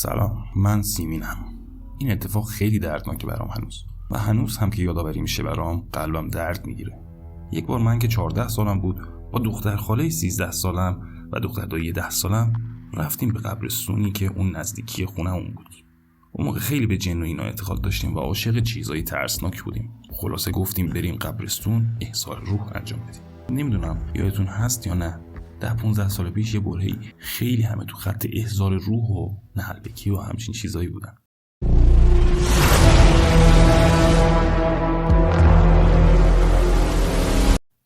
سلام، من سیمینم. این اتفاق خیلی دردناکه برام هنوز و هنوز هم که یادآوری میشه برام قلبم درد میگیره. یک بار من که 14 سالم بود با دختر خاله 13 سالم و دختر دایی 10 سالم رفتیم به قبرستونی که اون نزدیکی خونه‌مون بود. اون موقع خیلی به جن و اینا اعتقاد داشتیم و عاشق چیزای ترسناک بودیم. خلاصه گفتیم بریم قبرستون احضار روح انجام بدیم. نمیدونم یادتون هست یا نه، 10-15 سال پیش یه برهه‌ای خیلی همه تو خط احضار روح و نهلبکی و همچین چیزایی بودن.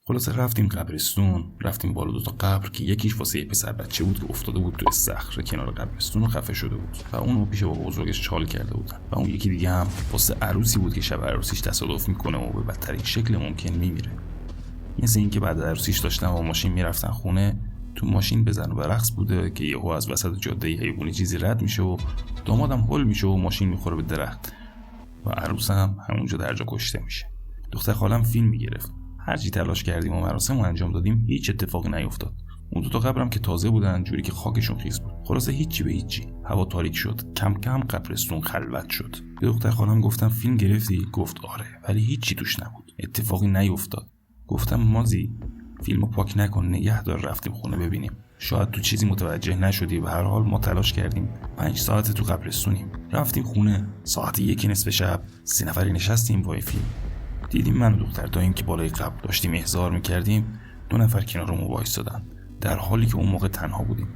خلاصه رفتیم قبرستون، رفتیم بالا 2 تا قبر که یکیش واسه یه پسر بچه بود که افتاده بود تو صخره کنار قبرستون و خفه شده بود و اونو پیش بابا بزرگش چال کرده بودن و اون یکی دیگه هم واسه عروسی بود که شب عروسیش تصادف میکنه و به بدترین شکل ممکن میمیره. مثل این که بعد عروسیش داشتن با ماشین میرفتن خونه، تو ماشین بزن و برقص بوده که یهو از وسط جاده حیوانی چیزی رد میشه و دامادم هول میشه و ماشین میخوره به درخت و عروس هم همونجا درجا کشته میشه. دختر خالم فیلم میگرفت. هرچی تلاش کردیم و مراسم رو انجام دادیم هیچ اتفاقی نیفتاد. اون 2 تا قبرم که تازه بودن جوری که خاکشون خیس بود. خلاصه هیچی به هیچی. هوا تاریک شد. کم کم قبرستون خلوت شد. به دختر خالم گفتم فیلم گرفتی؟ گفت آره، ولی هیچی توش نبود. اتفاقی نیفتاد. گفتم مازی فیلمو پاک نکن، نگه دار، رفتیم خونه ببینیم. شاید تو چیزی متوجه نشدی. به هر حال ما تلاش کردیم. 5 ساعت تو قبرستونیم. رفتیم خونه. ساعت 1 نصف شب 3 نفری نشستیم وای فیلم. دیدیم من و دختر داییم که بالای قبر داشتیم احضار میکردیم 2 نفر کنارمون وایسادن در حالی که اون موقع تنها بودیم.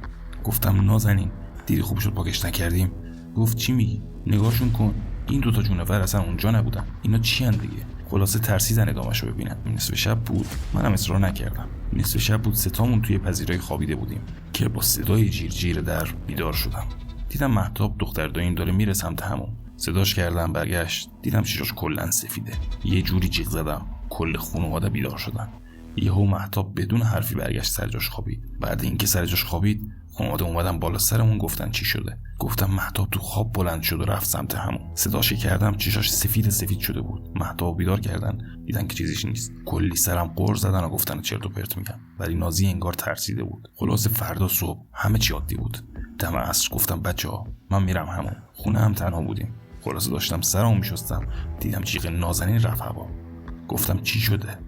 گفتم نازنین دیدی خوب شد پاکش نکردیم؟ گفت چی میگی؟ نگاهشون کن، این 2 تا جونور اصلا اونجا نبودن، اینا چی ان دیگه؟ خلاصه ترسیدن ادامه‌شو ببینن. نصف شب بود، منم اصرار نکردم. نصف شب بود، 3 تامون توی پذیرایی خوابیده بودیم که با صدای جیر در بیدار شدم. دیدم مهتاب دختر داییم داره میره سمت همون. صداش کردم، برگشت، دیدم چشاش کلا سفیده. یه جوری جیغ زدم کل خانواده بیدار شدن. یهو مهتاب بدون حرفی برگشت سر جاش خوابید. بعد اینکه سر جاش خوابید خانواده اومدن بالا سرمون گفتن چی شده. گفتم مهتاب تو خواب بلند شد و رفت سمت همون. صداش کردم، چشاش سفید شده بود. مهتاب بیدار کردن، دیدن که چیزیش نیست. کلی سرم قُر زدن و گفتن چرت و پرت میگن، ولی نازی انگار ترسیده بود. خلاص فردا صبح همه چی عادی بود. دم عصر گفتم بچه‌ها من میرم همون. خونه هم تنها بودیم. خلاصه داشتم سرمو میشستم، دیدم جیغ نازنین رفت هوا. گفتم چی شده؟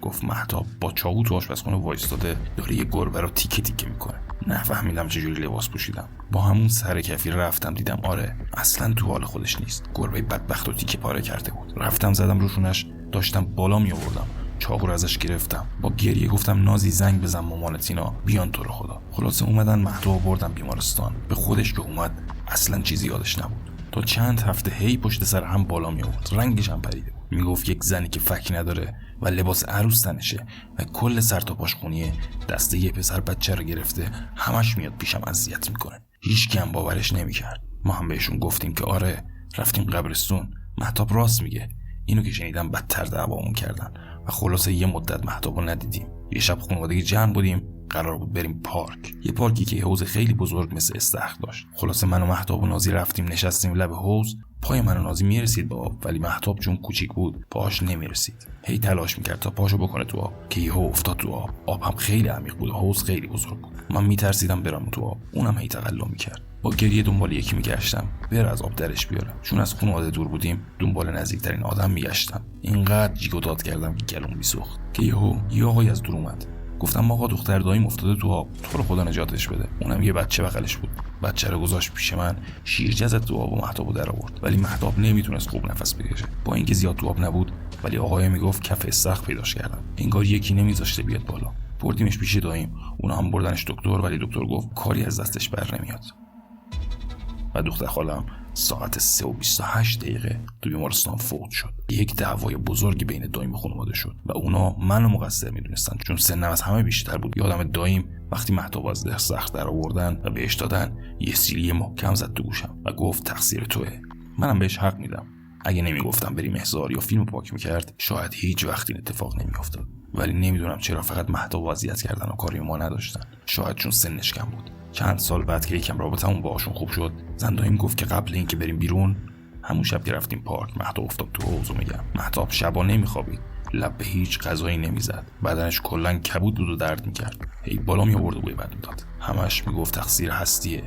گفت مهتاب با چاقو تو آشپزخونه وایستاده داره یه گربه رو تیکه تیکه میکنه. نفهمیدم چجوری لباس پوشیدم. با همون سر کفی رفتم، دیدم آره اصلا تو حال خودش نیست. گربه بدبخت رو تیکه پاره کرده بود. رفتم زدم روشونش، داشتم بالا می آوردم، چاقو رو ازش گرفتم. با گریه گفتم نازی زنگ بزن مامانتینا بیان تو رو خدا. خلاصه اومدن مهتاب بردم بیمارستان. به خودش که اومد اصلا چیزی یادش نبود. تا چند هفته هی پشت سر هم بالا می آورد، رنگش هم پریده بود. میگفت یک زنی که فک نداره و لباس عروس تنشه و کل سر تا پاش خونیه دسته یه پسر بچه رو گرفته، همش میاد پیشم اذیت میکنه. هیچ کم باورش نمیکرد. ما هم بهشون گفتیم که آره رفتیم قبرستون، مهتاب راست میگه. اینو که شنیدم بدتر دعوامون کردن و خلاصه یه مدت مهتابو ندیدیم. یه شب خانوادگی جمع بودیم، قرار بود بریم پارک. یه پارکی که حوض خیلی بزرگ مثل استخر داشت. خلاصه من و مهتاب و نازی رفتیم نشستیم لب حوض. پای من و نازی میرسید به آب، ولی مهتاب چون کوچیک بود پاش نمیرسید. هی تلاش میکرد تا پاشو بکنه تو آب که یهو افتاد تو آب. آب هم خیلی عمیق بود، حوض خیلی بزرگ بود. من میترسیدم برم تو آب، اونم هی تقلا میکرد. با گریه دنبال یکی میگشتم بره از آب درش بیاره. چون از خانواده دور بودیم دنبال نزدیکترین آدم میگشتم. اینقدر جیغ و داد کردم که گلوم میسوخت که یه آقای از دور اومد. گفتم آقا دختر داییم افتاده تو آب، تو رو خدا نجاتش بده. اونم یه بچه بغلش بود. بچه رو گذاشت پیش من، شیرجه زد تو آب و مهتابو در آورد. ولی مهتاب نمیتونست خوب نفس بکشه. با اینکه زیاد تو آب نبود، ولی آقای میگفت کف استخر پیداش کردن. انگار یکی نمیذاشته بیاد بالا. بردیمش پیش داییم، اونا هم بردنش دکتر، ولی دکتر گفت کاری از دستش بر نمیاد. و دختر خالم ساعت 3:28 تو بیمارستان فوت شد. یک دعوای بزرگی بین دایم و خانواده شد و اونا منو مقصر میدونستن چون سنم از همه بیشتر بود. یادم دایم وقتی مهتاب از ده سخت در آوردن و بهش دادن یه سیلی محکم زد تو گوشم و گفت تقصیر توئه. منم بهش حق میدم. اگه نمیگفتم بریم احضار یا فیلمو پاک میکرد شاید هیچ وقت این اتفاق نمیافتاد. ولی نمیدونم چرا فقط مهتاب اذیت کردن و کاری ما نداشتن. شاید چون سنش کم بود. چند سال بعد که یکم رابطمون باهاشون خوب شد، زندایم گفت که قبل اینکه بریم بیرون، همون شب که رفتیم پارک، مهتاب افتاد تو حوض. میگم مهتاب شبا نمیخوابید، لب به هیچ غذایی نمیزد، بدنش کلا کبود بود و درد میکرد. هی بالا می آورد و بوی بد میداد. همش میگفت تقصیر هستیه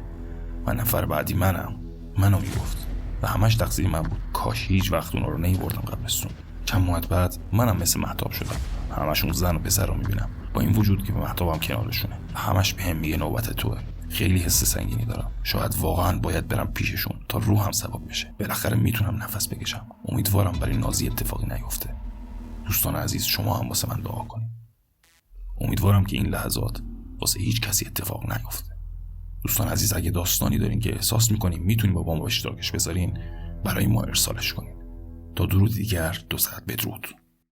و نفر بعدی منم. منو میگفت و همش تقصیر من بود. کاش هیچ وقت اونا رو نمیبردم قبرستون. چند ماه بعد منم مثل مهتاب شدم. همشون زن و پسر رو میبینم، با این وجود که مهتابم کنارشونه و همش بهم میگه نوبت توه. خیلی حس سنگینی دارم. شاید واقعا باید برم پیششون تا روحم ثبات بشه. بالاخره میتونم نفس بکشم. امیدوارم برای نازی اتفاقی نیفته. دوستان عزیز، شما هم واسه من دعا کنید. امیدوارم که این لحظات واسه هیچ کسی اتفاق نیفته. دوستان عزیز، اگه داستانی دارین که احساس میکنین میتونین با ما به اشتراکش بذارین، برای ما ارسالش کنین. تا درود دیگر، 200 بدرود.